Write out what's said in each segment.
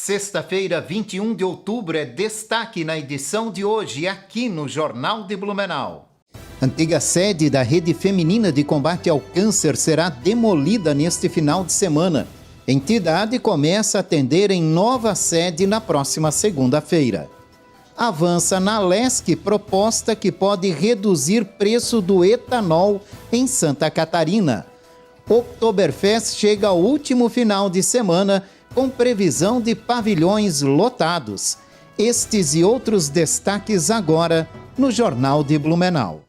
Sexta-feira, 21 de outubro, é destaque na edição de hoje aqui no Jornal de Blumenau. Antiga sede da Rede Feminina de Combate ao Câncer será demolida neste final de semana. Entidade começa a atender em nova sede na próxima segunda-feira. Avança na LESC proposta que pode reduzir preço do etanol em Santa Catarina. Oktoberfest chega ao último final de semana com previsão de pavilhões lotados. Estes e outros destaques agora no Jornal de Blumenau.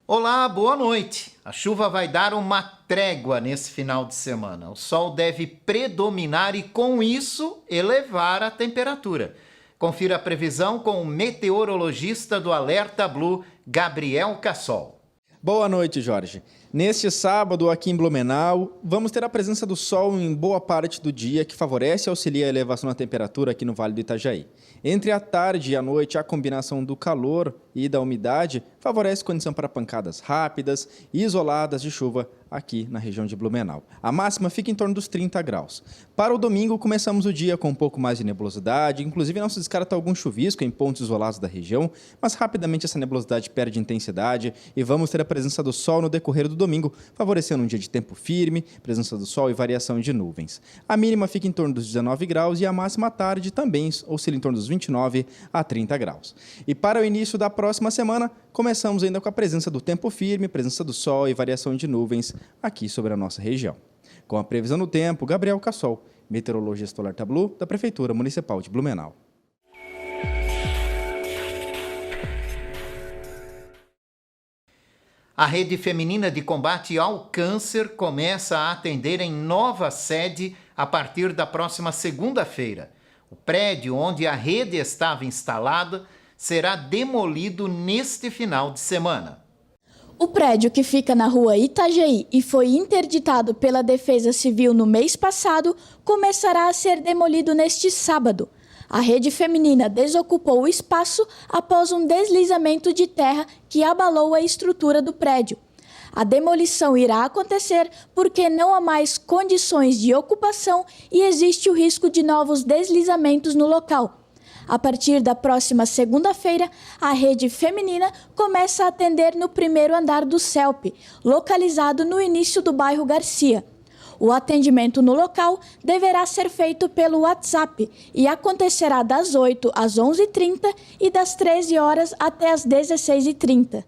Olá, boa noite. A chuva vai dar uma trégua nesse final de semana. O sol deve predominar e, com isso, elevar a temperatura. Confira a previsão com o meteorologista do Alerta Blue, Gabriel Cassol. Boa noite, Jorge. Neste sábado, aqui em Blumenau, vamos ter a presença do sol em boa parte do dia, que favorece e auxilia a elevação da temperatura aqui no Vale do Itajaí. Entre a tarde e a noite, a combinação do calor e da umidade favorece condição para pancadas rápidas e isoladas de chuva aqui na região de Blumenau. A máxima fica em torno dos 30 graus. Para o domingo, começamos o dia com um pouco mais de nebulosidade, inclusive não se descarta algum chuvisco em pontos isolados da região, mas rapidamente essa nebulosidade perde intensidade e vamos ter a presença do sol no decorrer do domingo, favorecendo um dia de tempo firme, presença do sol e variação de nuvens. A mínima fica em torno dos 19 graus e a máxima à tarde também oscila em torno dos 29 a 30 graus. E para o início da próxima semana, começamos ainda com a presença do tempo firme, presença do sol e variação de nuvens aqui sobre a nossa região. Com a previsão do tempo, Gabriel Cassol, meteorologista do Alerta Blue da Prefeitura Municipal de Blumenau. A Rede Feminina de Combate ao Câncer começa a atender em nova sede a partir da próxima segunda-feira. O prédio onde a rede estava instalada será demolido neste final de semana. O prédio, que fica na rua Itajaí e foi interditado pela Defesa Civil no mês passado, começará a ser demolido neste sábado. A Rede Feminina desocupou o espaço após um deslizamento de terra que abalou a estrutura do prédio. A demolição irá acontecer porque não há mais condições de ocupação e existe o risco de novos deslizamentos no local. A partir da próxima segunda-feira, a Rede Feminina começa a atender no primeiro andar do CELP, localizado no início do bairro Garcia. O atendimento no local deverá ser feito pelo WhatsApp e acontecerá das 8 às 11h30 e das 13 horas até às 16h30.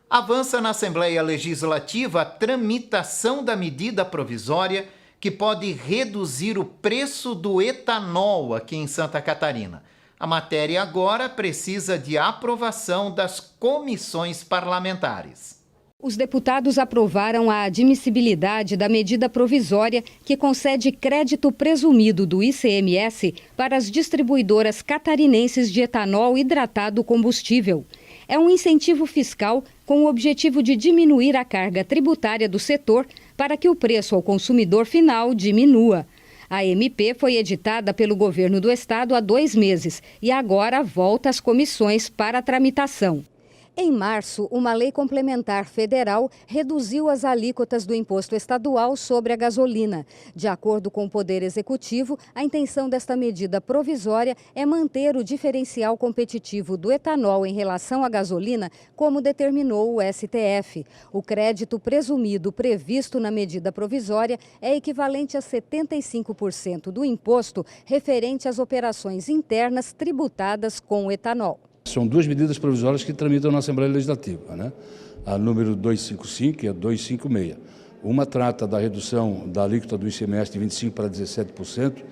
Avança na Assembleia Legislativa a tramitação da medida provisória que pode reduzir o preço do etanol aqui em Santa Catarina. A matéria agora precisa de aprovação das comissões parlamentares. Os deputados aprovaram a admissibilidade da medida provisória que concede crédito presumido do ICMS para as distribuidoras catarinenses de etanol hidratado combustível. É um incentivo fiscal com o objetivo de diminuir a carga tributária do setor para que o preço ao consumidor final diminua. A MP foi editada pelo governo do estado há 2 meses e agora volta às comissões para tramitação. Em março, uma lei complementar federal reduziu as alíquotas do imposto estadual sobre a gasolina. De acordo com o Poder Executivo, a intenção desta medida provisória é manter o diferencial competitivo do etanol em relação à gasolina, como determinou o STF. O crédito presumido previsto na medida provisória é equivalente a 75% do imposto referente às operações internas tributadas com o etanol. São 2 medidas provisórias que tramitam na Assembleia Legislativa, né? A número 255 e a 256. Uma trata da redução da alíquota do ICMS de 25% para 17%,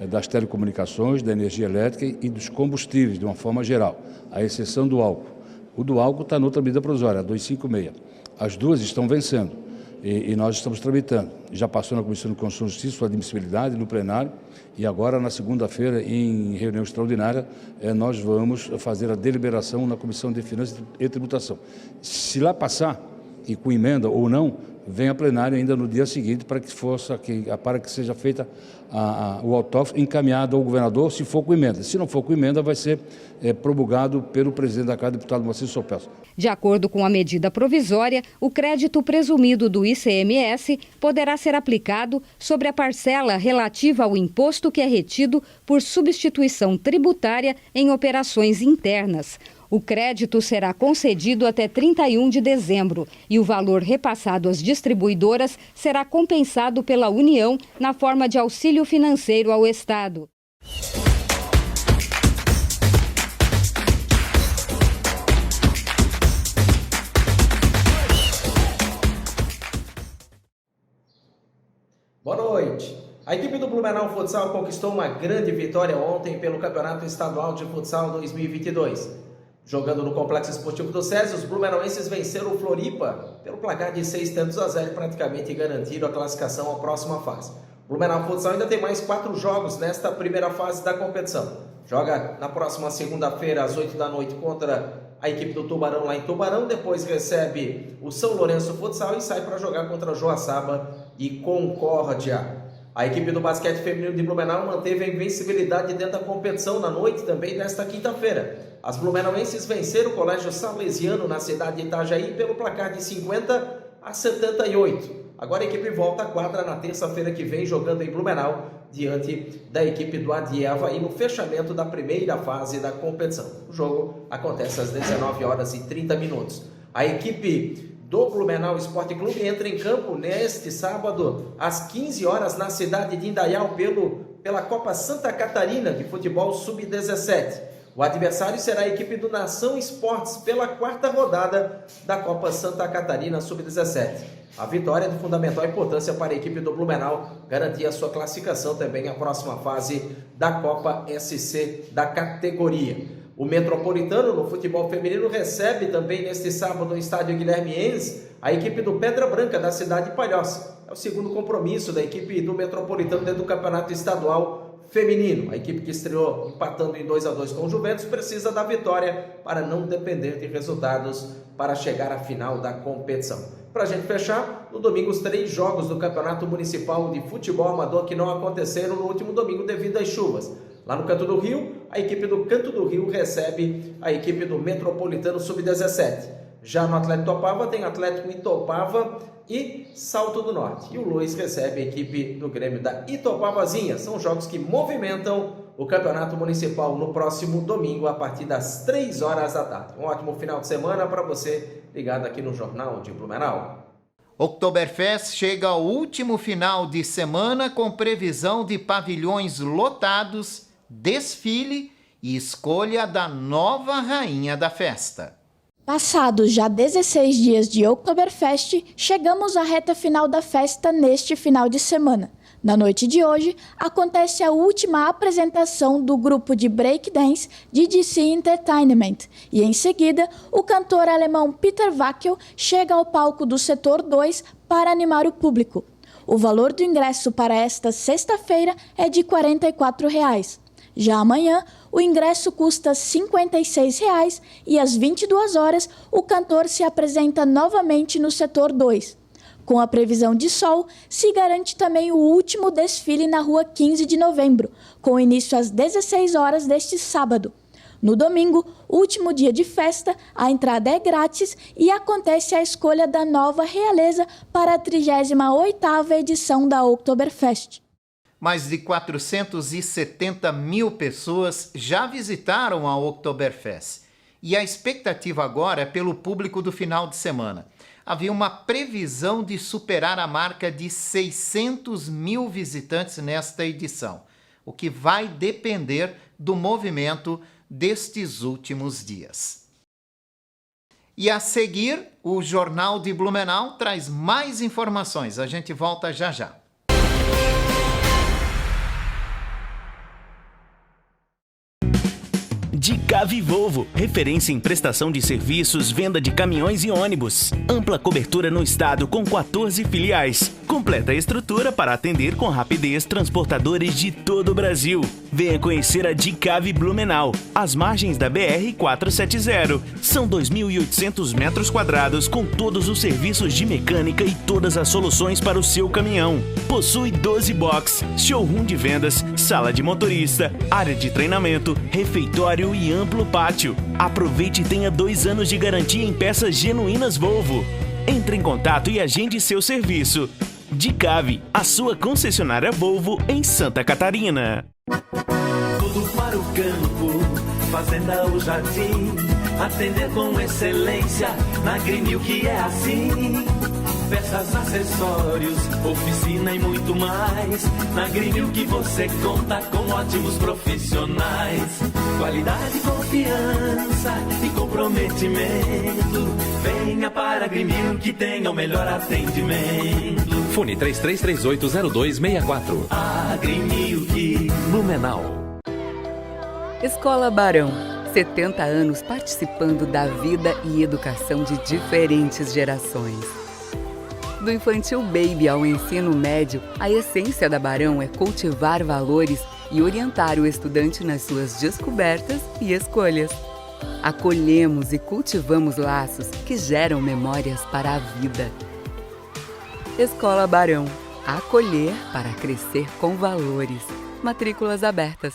das telecomunicações, da energia elétrica e dos combustíveis, de uma forma geral, à exceção do álcool. O do álcool está noutra medida provisória, a 256. As duas estão vencendo e nós estamos tramitando. Já passou na Comissão de Constituição e Justiça sua admissibilidade no plenário e agora, na segunda-feira, em reunião extraordinária, nós vamos fazer a deliberação na Comissão de Finanças e Tributação. Se lá passar, e com emenda ou não, vem a plenário ainda no dia seguinte para que seja feita o autógrafo encaminhado ao governador, se for com emenda. Se não for com emenda, vai ser promulgado pelo presidente da Casa, deputado Moacir Sopelso. De acordo com a medida provisória, o crédito presumido do ICMS poderá ser aplicado sobre a parcela relativa ao imposto que é retido por substituição tributária em operações internas. O crédito será concedido até 31 de dezembro e o valor repassado às distribuidoras será compensado pela União na forma de auxílio financeiro ao Estado. Boa noite. A equipe do Blumenau Futsal conquistou uma grande vitória ontem pelo Campeonato Estadual de Futsal 2022. Jogando no Complexo Esportivo do SESI, os blumenauenses venceram o Floripa pelo placar de 6-0 e praticamente garantiram a classificação à próxima fase. O Blumenau Futsal ainda tem mais 4 jogos nesta primeira fase da competição. Joga na próxima segunda-feira às 8 da noite contra a equipe do Tubarão lá em Tubarão, depois recebe o São Lourenço Futsal e sai para jogar contra Joaçaba e Concórdia. A equipe do basquete feminino de Blumenau manteve a invencibilidade dentro da competição na noite também desta quinta-feira. As blumenauenses venceram o Colégio Salesiano na cidade de Itajaí pelo placar de 50-78. Agora a equipe volta à quadra na terça-feira que vem jogando em Blumenau diante da equipe do Adier Avaí no fechamento da primeira fase da competição. O jogo acontece às 19h30. A equipe do Blumenau Esporte Clube entra em campo neste sábado às 15 horas na cidade de Indaial pela Copa Santa Catarina de Futebol Sub-17. O adversário será a equipe do Nação Esportes pela 4ª rodada da Copa Santa Catarina Sub-17. A vitória é de fundamental importância para a equipe do Blumenau garantir a sua classificação também à próxima fase da Copa SC da categoria. O Metropolitano no futebol feminino recebe também neste sábado no estádio Guilherme Enz a equipe do Pedra Branca da cidade de Palhoça. É o segundo compromisso da equipe do Metropolitano dentro do campeonato estadual feminino. A equipe que estreou empatando em 2-2 com o Juventus precisa da vitória para não depender de resultados para chegar à final da competição. Para a gente fechar, no domingo os 3 jogos do Campeonato Municipal de Futebol Amador que não aconteceram no último domingo devido às chuvas. Lá no Canto do Rio, a equipe do Canto do Rio recebe a equipe do Metropolitano Sub-17. Já no Atlético Itopava tem Atlético Itopava e Salto do Norte. E o Luiz recebe a equipe do Grêmio da Itopavazinha. São jogos que movimentam o Campeonato Municipal no próximo domingo a partir das 3 horas da tarde. Um ótimo final de semana para você ligado aqui no Jornal de Blumenau. Oktoberfest chega ao último final de semana com previsão de pavilhões lotados, desfile e escolha da nova rainha da festa. Passados já 16 dias de Oktoberfest, chegamos à reta final da festa neste final de semana. Na noite de hoje, acontece a última apresentação do grupo de breakdance DDC Entertainment e, em seguida, o cantor alemão Peter Wackel chega ao palco do Setor 2 para animar o público. O valor do ingresso para esta sexta-feira é de R$ 44. Já amanhã, o ingresso custa R$ 56 e às 22 horas o cantor se apresenta novamente no Setor 2. Com a previsão de sol, se garante também o último desfile na Rua 15 de Novembro, com início às 16 horas deste sábado. No domingo, último dia de festa, a entrada é grátis e acontece a escolha da nova realeza para a 38ª edição da Oktoberfest. Mais de 470 mil pessoas já visitaram a Oktoberfest e a expectativa agora é pelo público do final de semana. Havia uma previsão de superar a marca de 600 mil visitantes nesta edição, o que vai depender do movimento destes últimos dias. E a seguir, o Jornal de Blumenau traz mais informações. A gente volta já já. De Cavi Volvo, referência em prestação de serviços, venda de caminhões e ônibus. Ampla cobertura no estado com 14 filiais. Completa a estrutura para atender com rapidez transportadores de todo o Brasil. Venha conhecer a Dicave Blumenau, às margens da BR-470. São 2.800 metros quadrados com todos os serviços de mecânica e todas as soluções para o seu caminhão. Possui 12 boxes, showroom de vendas, sala de motorista, área de treinamento, refeitório e amplo pátio. Aproveite e tenha 2 anos de garantia em peças genuínas Volvo. Entre em contato e agende seu serviço. Dicave, a sua concessionária Volvo em Santa Catarina. Tudo para o campo, fazenda ou jardim, atender com excelência, na Greenil que é assim. Peças, acessórios, oficina e muito mais. Na Greenil que você conta com ótimos profissionais. Qualidade, confiança e comprometimento. Venha para a Greenil que tenha o melhor atendimento. Fone 33380264. A Greenil que Blumenau. Escola Barão. 70 anos participando da vida e educação de diferentes gerações. Do infantil baby ao ensino médio, a essência da Barão é cultivar valores e orientar o estudante nas suas descobertas e escolhas. Acolhemos e cultivamos laços que geram memórias para a vida. Escola Barão. Acolher para crescer com valores. Matrículas abertas.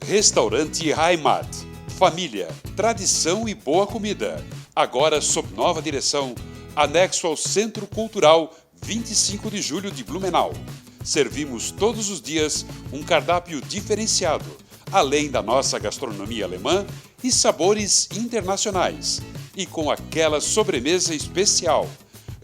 Restaurante Heimat. Família, tradição e boa comida. Agora sob nova direção, anexo ao Centro Cultural 25 de Julho de Blumenau. Servimos todos os dias um cardápio diferenciado, além da nossa gastronomia alemã e sabores internacionais. E com aquela sobremesa especial.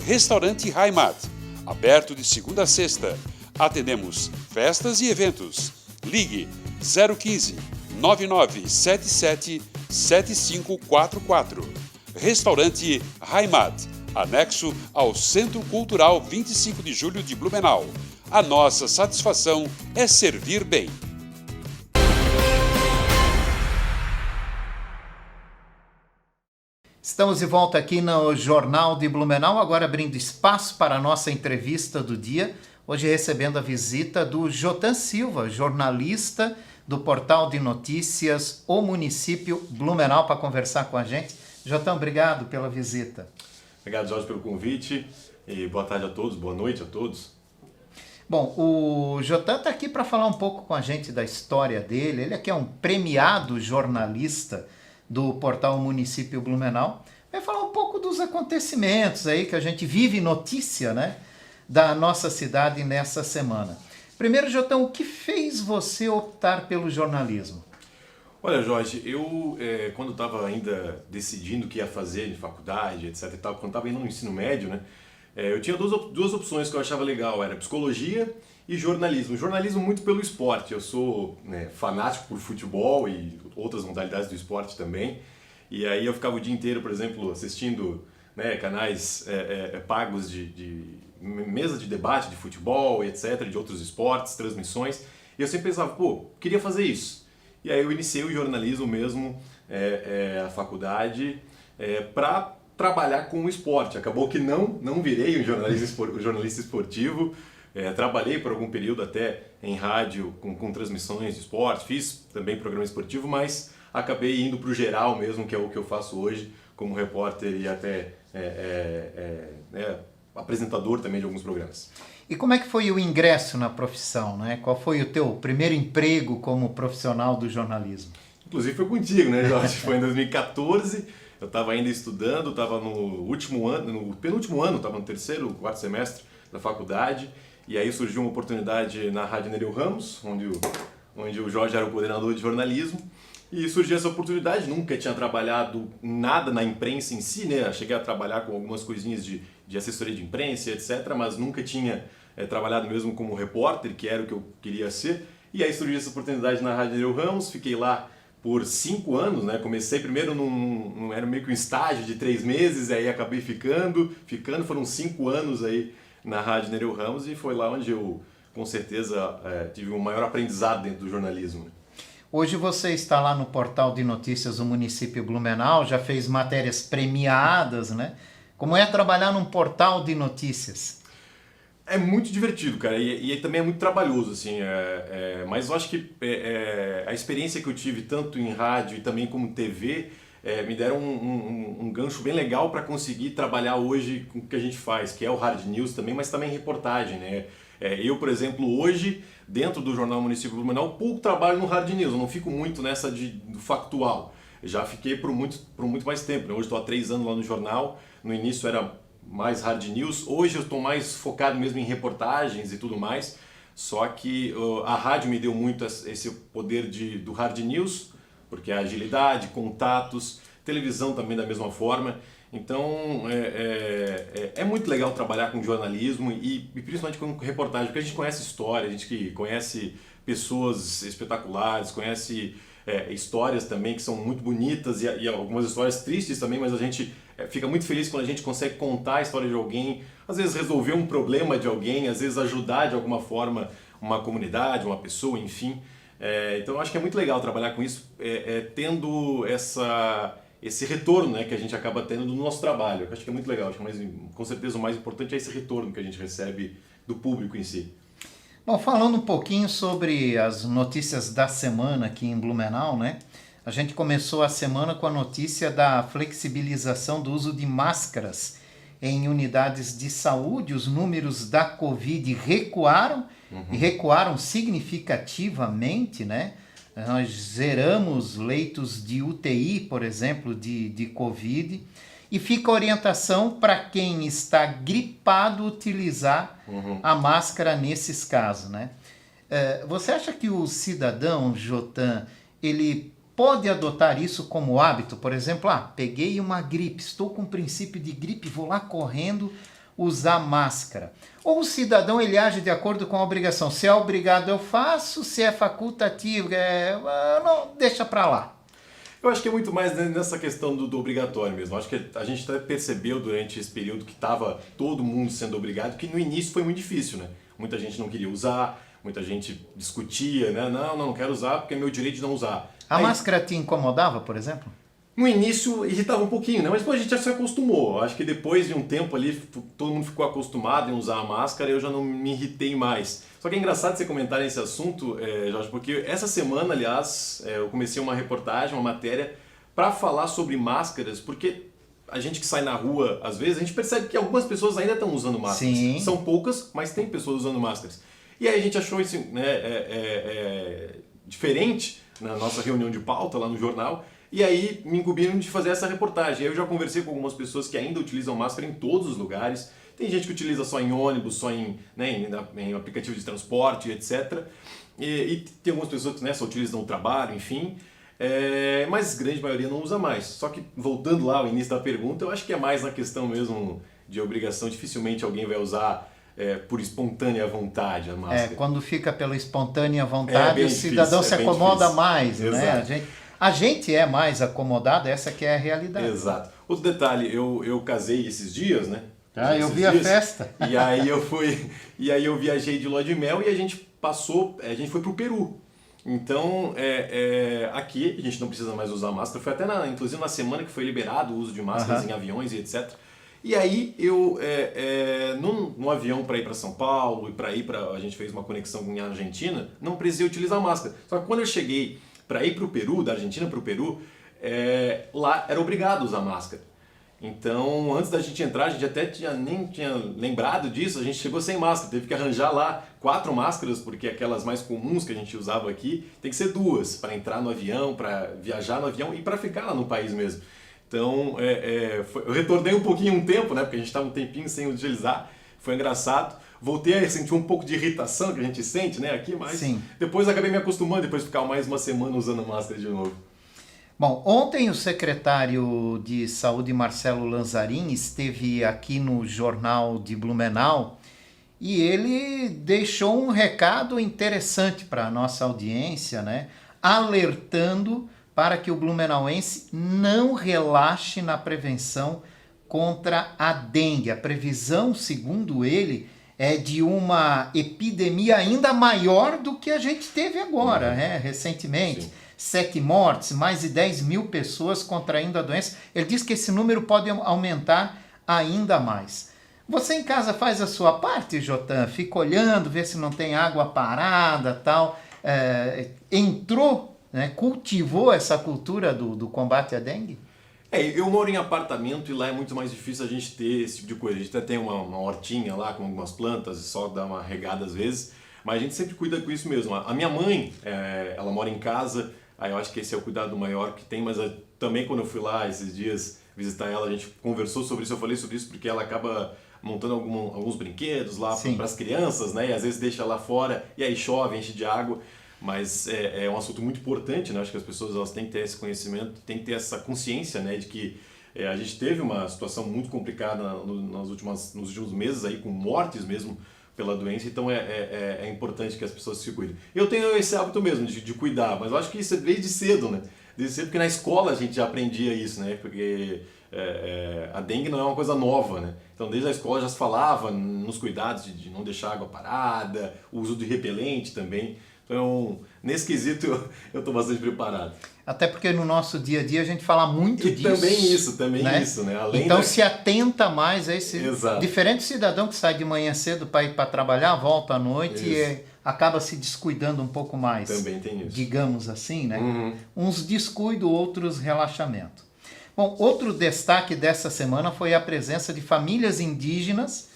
Restaurante Heimat. Aberto de segunda a sexta. Atendemos festas e eventos. Ligue 015 9977 7544. Restaurante Heimat, anexo ao Centro Cultural 25 de Julho de Blumenau. A nossa satisfação é servir bem. Estamos de volta aqui no Jornal de Blumenau, agora abrindo espaço para a nossa entrevista do dia. Hoje recebendo a visita do Jotan Silva, jornalista do portal de notícias O Município Blumenau, para conversar com a gente. Jotan, obrigado pela visita. Obrigado, Jorge, pelo convite e boa tarde a todos, boa noite a todos. Bom, o Jotan está aqui para falar um pouco com a gente da história dele. Ele aqui é um premiado jornalista do portal Município Blumenau. Vai falar um pouco dos acontecimentos aí que a gente vive notícia, né, da nossa cidade nessa semana. Primeiro, Jotan, o que fez você optar pelo jornalismo? Olha, Jorge, eu quando estava ainda decidindo o que ia fazer de faculdade, etc e tal, quando estava indo no ensino médio, né, eu tinha duas opções que eu achava legal, era psicologia e jornalismo. Jornalismo muito pelo esporte, eu sou, né, fanático por futebol e outras modalidades do esporte também, e aí eu ficava o dia inteiro, por exemplo, assistindo, né, canais pagos de mesa de debate de futebol, etc, de outros esportes, transmissões, e eu sempre pensava, queria fazer isso. E aí eu iniciei o jornalismo mesmo, a faculdade, para trabalhar com o esporte. Acabou que não virei um jornalista esportivo, trabalhei por algum período até em rádio com transmissões de esporte, fiz também programa esportivo, mas acabei indo para o geral mesmo, que é o que eu faço hoje, como repórter e até apresentador também de alguns programas. E como é que foi o ingresso na profissão, né? Qual foi o teu primeiro emprego como profissional do jornalismo? Inclusive foi contigo, né, Jorge? Foi em 2014, eu estava ainda estudando, estava no último ano, no penúltimo ano, estava no terceiro, quarto semestre da faculdade, e aí surgiu uma oportunidade na Rádio Nereu Ramos, onde o Jorge era o coordenador de jornalismo, e surgiu essa oportunidade. Nunca tinha trabalhado nada na imprensa em si, né? Cheguei a trabalhar com algumas coisinhas de assessoria de imprensa, etc., mas nunca tinha trabalhado mesmo como repórter, que era o que eu queria ser. E aí surgiu essa oportunidade na Rádio Nereu Ramos, fiquei lá por 5 anos, né? Comecei primeiro era meio que um estágio de 3 meses, aí acabei ficando, foram 5 anos aí na Rádio Nereu Ramos, e foi lá onde eu, com certeza, tive um maior aprendizado dentro do jornalismo. Hoje você está lá no portal de notícias do município Blumenau, já fez matérias premiadas, né? Como é trabalhar num portal de notícias? É muito divertido, cara, e também é muito trabalhoso, assim, mas eu acho que a experiência que eu tive tanto em rádio e também como TV me deram um gancho bem legal para conseguir trabalhar hoje com o que a gente faz, que é o hard news também, mas também reportagem, né? Eu, por exemplo, hoje, dentro do Jornal Município Blumenau, pouco trabalho no hard news, eu não fico muito nessa do factual, já fiquei por muito mais tempo, né? Hoje estou há 3 anos lá no jornal, no início era mais hard news, hoje eu estou mais focado mesmo em reportagens e tudo mais, só que a rádio me deu muito esse poder do hard news, porque é agilidade, contatos, televisão também da mesma forma, então é muito legal trabalhar com jornalismo e principalmente com reportagem, porque a gente conhece história, a gente conhece pessoas espetaculares, conhece histórias também que são muito bonitas e algumas histórias tristes também, mas a gente fica muito feliz quando a gente consegue contar a história de alguém, às vezes resolver um problema de alguém, às vezes ajudar de alguma forma uma comunidade, uma pessoa, enfim. Então eu acho que é muito legal trabalhar com isso, tendo esse retorno, né, que a gente acaba tendo do nosso trabalho. Eu acho que é muito legal, acho que com certeza o mais importante é esse retorno que a gente recebe do público em si. Bom, falando um pouquinho sobre as notícias da semana aqui em Blumenau, né? A gente começou a semana com a notícia da flexibilização do uso de máscaras em unidades de saúde. Os números da Covid recuaram, e recuaram significativamente, né? Nós zeramos leitos de UTI, por exemplo, de Covid, e fica a orientação para quem está gripado utilizar a máscara nesses casos, né? Você acha que o cidadão, Jotan, ele pode adotar isso como hábito? Por exemplo, peguei uma gripe, estou com princípio de gripe, vou lá correndo usar máscara. Ou o cidadão, ele age de acordo com a obrigação. Se é obrigado, eu faço. Se é facultativo, não, deixa para lá. Eu acho que é muito mais nessa questão do obrigatório mesmo. Acho que a gente até percebeu durante esse período que estava todo mundo sendo obrigado, que no início foi muito difícil, né? Muita gente não queria usar, muita gente discutia, né? Não quero usar porque é meu direito de não usar. A máscara te incomodava, por exemplo? No início irritava um pouquinho, né? Mas depois a gente já se acostumou. Acho que depois de um tempo ali, todo mundo ficou acostumado em usar a máscara e eu já não me irritei mais. Só que é engraçado você comentar esse assunto, Jorge, porque essa semana, aliás, eu comecei uma reportagem, uma matéria, para falar sobre máscaras, porque a gente que sai na rua, às vezes, a gente percebe que algumas pessoas ainda estão usando máscaras. Sim. São poucas, mas tem pessoas usando máscaras. E aí a gente achou isso diferente na nossa reunião de pauta lá no jornal, e aí me incumbiram de fazer essa reportagem. Eu já conversei com algumas pessoas que ainda utilizam máscara em todos os lugares. Tem gente que utiliza só em ônibus, só em aplicativo de transporte, etc. E tem algumas pessoas que só utilizam no trabalho, enfim. Mas a grande maioria não usa mais. Só que, voltando lá ao início da pergunta, eu acho que é mais na questão mesmo de obrigação. Dificilmente alguém vai usar por espontânea vontade a máscara. Quando fica pela espontânea vontade, o cidadão se acomoda difícil. Mais, né? A gente é mais acomodado, essa que é a realidade. Exato. Outro detalhe, eu casei esses dias, né? Eu vi a festa. E aí eu viajei de lua de mel e a gente foi pro Peru. Então, aqui a gente não precisa mais usar máscara. Foi até inclusive na semana que foi liberado o uso de máscaras em aviões e etc. E aí eu, num avião para ir para São Paulo e a gente fez uma conexão com a Argentina, não precisei utilizar máscara. Só que quando eu cheguei para ir para o Peru, da Argentina para o Peru, lá era obrigado a usar máscara. Então, antes da gente entrar, a gente até nem tinha lembrado disso, a gente chegou sem máscara, teve que arranjar lá 4 máscaras, porque aquelas mais comuns que a gente usava aqui, tem que ser 2 para entrar no avião, para viajar no avião e para ficar lá no país mesmo. Então, eu retornei um pouquinho um tempo, né, porque a gente estava um tempinho sem utilizar, foi engraçado. Voltei a sentir um pouco de irritação que a gente sente, né, aqui, mas Sim. Depois acabei me acostumando, depois de ficar mais uma semana usando máscara de novo. Bom, ontem o secretário de Saúde, Marcelo Lanzarin, esteve aqui no Jornal de Blumenau e ele deixou um recado interessante para a nossa audiência, né? Alertando para que o blumenauense não relaxe na prevenção contra a dengue. A previsão, segundo ele, é de uma epidemia ainda maior do que a gente teve agora, recentemente. Sim. 7 mortes, mais de 10 mil pessoas contraindo a doença. Ele diz que esse número pode aumentar ainda mais. Você em casa faz a sua parte, Jotan? Fica olhando, vê se não tem água parada, tal. Entrou, né, cultivou essa cultura do combate à dengue? Eu moro em apartamento e lá é muito mais difícil a gente ter esse tipo de coisa. A gente até tem uma hortinha lá com algumas plantas e só dá uma regada às vezes, mas a gente sempre cuida com isso mesmo. A minha mãe, ela mora em casa, aí eu acho que esse é o cuidado maior que tem, mas também quando eu fui lá esses dias visitar ela, a gente conversou sobre isso, eu falei sobre isso porque ela acaba montando alguns brinquedos lá para as crianças, né? E às vezes deixa lá fora e aí chove, enche de água. Mas é um assunto muito importante, né? Acho que as pessoas elas têm que ter esse conhecimento, têm que ter essa consciência, né? De que a gente teve uma situação muito complicada nos últimos meses, aí, com mortes mesmo pela doença, então é importante que as pessoas se cuidem. Eu tenho esse hábito mesmo de cuidar, mas eu acho que isso é desde cedo, né? Desde cedo, porque na escola a gente já aprendia isso, né? Porque a dengue não é uma coisa nova, né? Então desde a escola já se falava nos cuidados de não deixar água parada, o uso de repelente também. Então, nesse quesito, eu estou bastante preparado. Até porque no nosso dia a dia a gente fala muito disso. Também isso, né? Além então se atenta mais a esse... Exato. Diferente cidadão que sai de manhã cedo para ir para trabalhar, volta à noite e acaba se descuidando um pouco mais. Também tem isso. Digamos assim, né? Uns descuido, outros relaxamento. Bom, outro destaque dessa semana foi a presença de famílias indígenas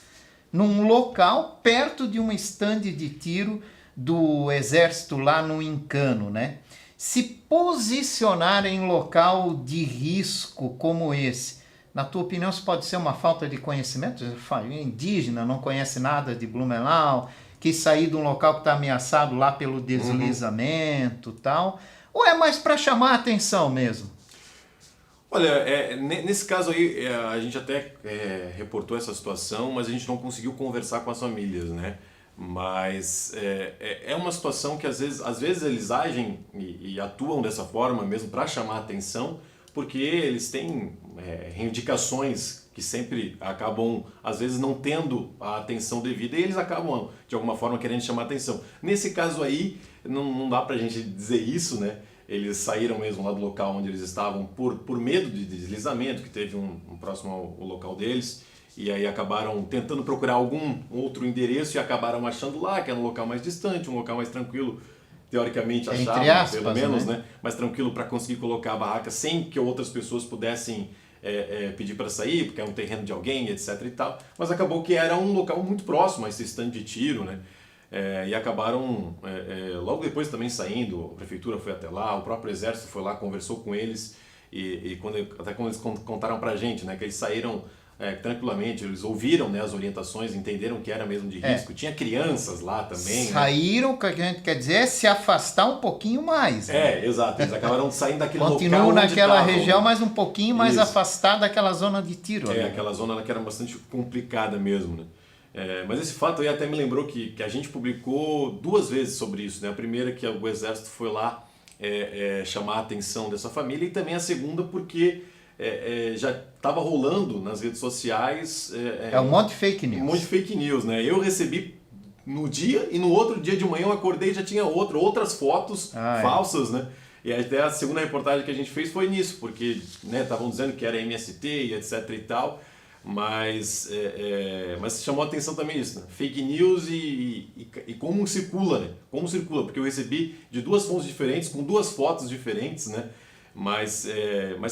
num local perto de um estande de tiro do exército lá no Encano, né? Se posicionar em local de risco como esse, na tua opinião, isso pode ser uma falta de conhecimento? Indígena, não conhece nada de Blumenau, quis sair de um local que está ameaçado lá pelo deslizamento e tal, ou é mais para chamar a atenção mesmo? Olha, nesse caso aí, a gente até reportou essa situação, mas a gente não conseguiu conversar com as famílias, né? Mas é uma situação que às vezes eles agem e atuam dessa forma mesmo para chamar a atenção, porque eles têm reivindicações que sempre acabam, às vezes, não tendo a atenção devida e eles acabam, de alguma forma, querendo chamar a atenção. Nesse caso aí, não dá pra gente dizer isso, né? Eles saíram mesmo lá do local onde eles estavam por medo de deslizamento, que teve um próximo ao local deles. E aí acabaram tentando procurar algum outro endereço e acabaram achando lá, que era um local mais distante, um local mais tranquilo, teoricamente achavam, pelo menos, né? Mais tranquilo para conseguir colocar a barraca sem que outras pessoas pudessem pedir para sair, porque é um terreno de alguém, etc e tal. Mas acabou que era um local muito próximo a esse estande de tiro, né? E acabaram logo depois também saindo, a prefeitura foi até lá, o próprio exército foi lá, conversou com eles, e quando eles contaram pra gente, né, que eles saíram tranquilamente, eles ouviram, né, as orientações, entenderam que era mesmo de risco. Tinha crianças lá também. Saíram, né? O que a gente quer dizer é se afastar um pouquinho mais. Né? Exato. Eles acabaram saindo daquele local. Continuam naquela região, mas um pouquinho mais afastada daquela zona de tiro. Aquela zona que era bastante complicada mesmo, né? Mas esse fato aí até me lembrou que a gente publicou 2 vezes sobre isso, né? A primeira que o exército foi lá chamar a atenção dessa família, e também a segunda porque já estava rolando nas redes sociais... um monte de fake news. Um monte de fake news, né? Eu recebi no dia e no outro dia de manhã eu acordei e já tinha outras fotos falsas, né? E até a segunda reportagem que a gente fez foi nisso, porque estavam dizendo que era MST e etc e tal, mas chamou a atenção também isso, né? Fake news e como circula, né? Como circula, porque eu recebi de 2 fontes diferentes, com 2 fotos diferentes, né? Mas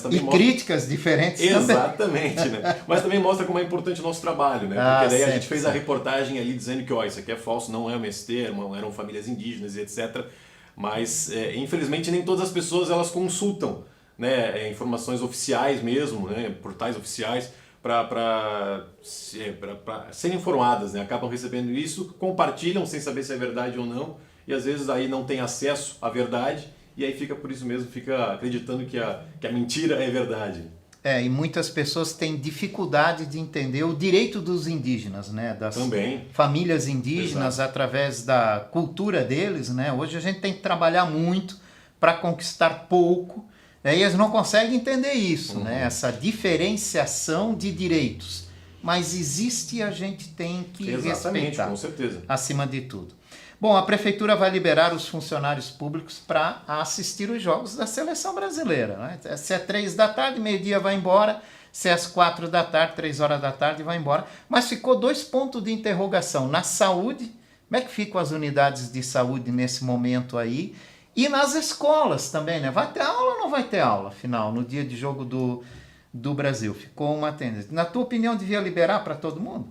também E mostra... críticas diferentes Exatamente, né? Mas também mostra como é importante o nosso trabalho, né? Porque daí a gente fez a reportagem ali dizendo que, isso aqui é falso, não é MST, eram famílias indígenas e etc. Mas, infelizmente, nem todas as pessoas elas consultam, né, informações oficiais mesmo, né, portais oficiais, para serem informadas, né? Acabam recebendo isso, compartilham sem saber se é verdade ou não, e às vezes aí não tem acesso à verdade, e aí fica por isso mesmo, fica acreditando que a mentira é verdade. E muitas pessoas têm dificuldade de entender o direito dos indígenas, né? Das famílias indígenas. Exato. Através da cultura deles, né? Hoje a gente tem que trabalhar muito para conquistar pouco, né? E eles não conseguem entender isso, né? Essa diferenciação de direitos. Mas existe e a gente tem que respeitar, com certeza. Acima de tudo. Bom, a Prefeitura vai liberar os funcionários públicos para assistir os jogos da Seleção Brasileira, né? Se é 3 da tarde, meio-dia vai embora, se é às 4 da tarde, 3 horas da tarde vai embora. Mas ficou 2 pontos de interrogação. Na saúde, como é que ficam as unidades de saúde nesse momento aí? E nas escolas também, né? Vai ter aula ou não vai ter aula, afinal, no dia de jogo do Brasil? Ficou uma tendência. Na tua opinião, devia liberar para todo mundo?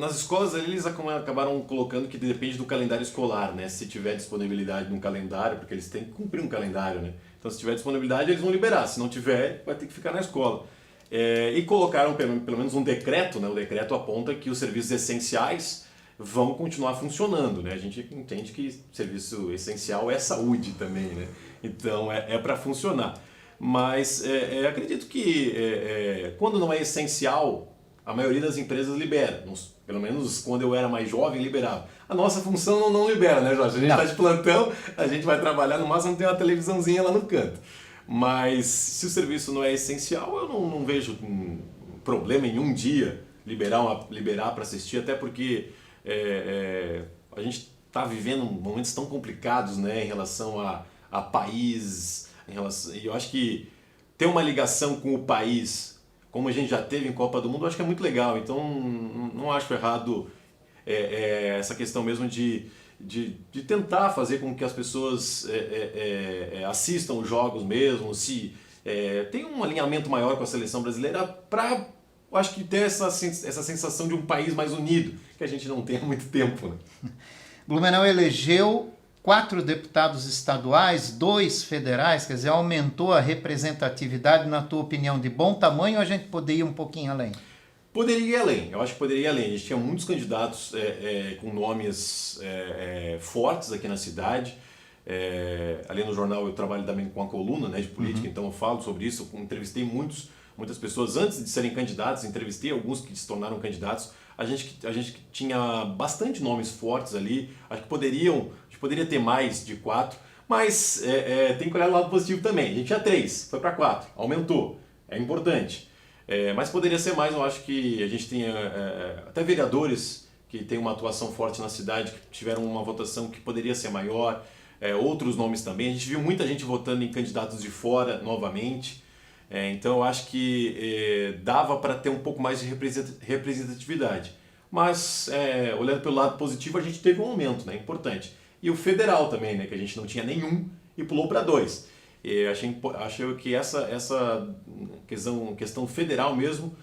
Nas escolas ali, eles acabaram colocando que depende do calendário escolar, né? Se tiver disponibilidade no calendário, porque eles têm que cumprir um calendário, né? Então, se tiver disponibilidade, eles vão liberar. Se não tiver, vai ter que ficar na escola. E colocaram pelo menos um decreto, né? O decreto aponta que os serviços essenciais vão continuar funcionando, né? A gente entende que serviço essencial é saúde também, né? Então, é para funcionar. Mas acredito que quando não é essencial, a maioria das empresas libera. Pelo menos quando eu era mais jovem, liberava. A nossa função não libera, né, Jorge? A gente está de plantão, a gente vai trabalhar, no máximo tem uma televisãozinha lá no canto. Mas se o serviço não é essencial, eu não vejo problema em um dia liberar para assistir, até porque a gente está vivendo momentos tão complicados, né, em relação a país, e eu acho que ter uma ligação com o país, como a gente já teve em Copa do Mundo, eu acho que é muito legal. Então, não acho errado essa questão mesmo de tentar fazer com que as pessoas assistam os jogos mesmo, se tem um alinhamento maior com a seleção brasileira para, eu acho que ter essa sensação de um país mais unido, que a gente não tem há muito tempo, né? Blumenau elegeu 4 deputados estaduais, 2 federais, quer dizer, aumentou a representatividade, na tua opinião, de bom tamanho, ou a gente poderia ir um pouquinho além? Poderia ir além, eu acho que poderia ir além. A gente tinha muitos candidatos com nomes fortes aqui na cidade. Ali no jornal eu trabalho também com a coluna, né, de política, então eu falo sobre isso. Eu entrevistei muitas pessoas antes de serem candidatos, entrevistei alguns que se tornaram candidatos. A gente tinha bastante nomes fortes ali, acho que poderia ter mais de 4, mas tem que olhar o lado positivo também. A gente tinha 3, foi para 4, aumentou, é importante. Mas poderia ser mais, eu acho que a gente tem até vereadores que têm uma atuação forte na cidade, que tiveram uma votação que poderia ser maior, outros nomes também. A gente viu muita gente votando em candidatos de fora novamente. Então eu acho que dava para ter um pouco mais de representatividade. Mas olhando pelo lado positivo, a gente teve um aumento, né? Importante. E o federal também, né? Que a gente não tinha nenhum e pulou para 2. Achei que essa questão federal mesmo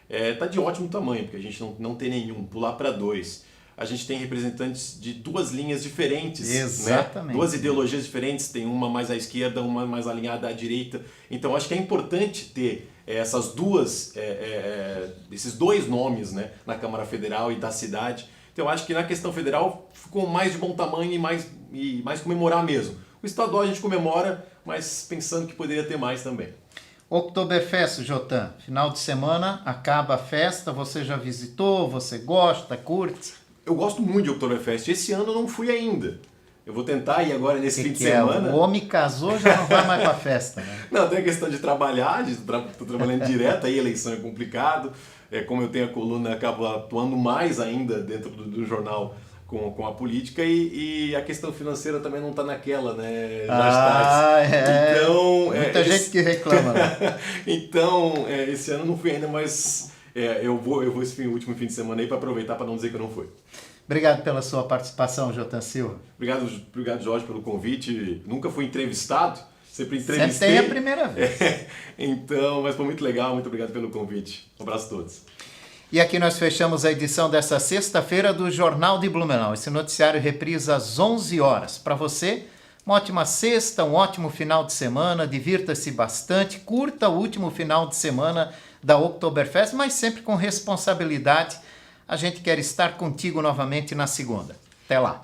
está de ótimo tamanho, porque a gente não tem nenhum, pular para 2. A gente tem representantes de 2 linhas diferentes. Exatamente. Né? 2 ideologias diferentes, tem uma mais à esquerda, uma mais alinhada à direita. Então acho que é importante ter esses 2 nomes, né, na Câmara Federal e da cidade. Então acho que na questão federal ficou mais de bom tamanho e mais comemorar mesmo. O estadual a gente comemora, mas pensando que poderia ter mais também. Oktoberfest, Jotan, final de semana, acaba a festa, você já visitou, você gosta, curte? Eu gosto muito de Oktoberfest. Esse ano eu não fui ainda. Eu vou tentar ir agora nesse fim de semana. O homem casou, já não vai mais pra festa, né? Não, tem a questão de trabalhar, tô trabalhando direto, aí eleição é complicado. Como eu tenho a coluna, acabo atuando mais ainda dentro do jornal com a política e a questão financeira também não está naquela, né? Então, muita gente que reclama, né? Então, esse ano não fui ainda, mas eu vou esse último fim de semana aí para aproveitar para não dizer que eu não fui. Obrigado pela sua participação, Jotan Silva. Obrigado, Jorge, pelo convite. Nunca fui entrevistado sempre entrevistei. Sempre tem a primeira vez. Então, mas foi muito legal, muito obrigado pelo convite. Um abraço a todos. E aqui nós fechamos a edição dessa sexta-feira do Jornal de Blumenau. Esse noticiário reprisa às 11 horas. Para você, uma ótima sexta, um ótimo final de semana, divirta-se bastante, curta o último final de semana da Oktoberfest, mas sempre com responsabilidade. A gente quer estar contigo novamente na segunda. Até lá.